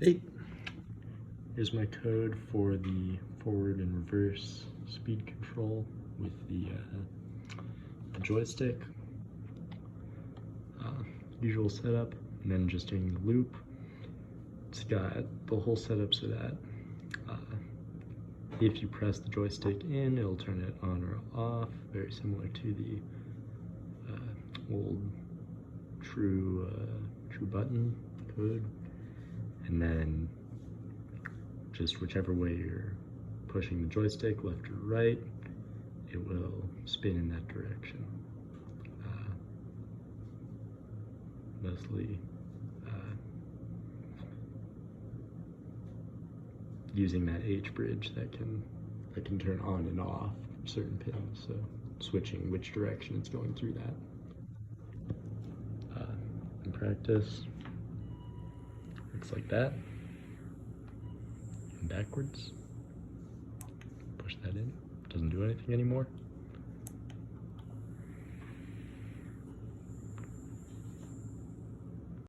Hey, here's my code for the forward and reverse speed control with the joystick. Usual setup, and then just doing the loop. It's got the whole setup so that if you press the joystick in, it'll turn it on or off, very similar to the old true button code. And then just whichever way you're pushing the joystick, left or right, it will spin in that direction. Mostly using that H bridge that can turn on and off certain pins, so switching which direction it's going through that. In practice, looks like that. And backwards, push that in, doesn't do anything anymore.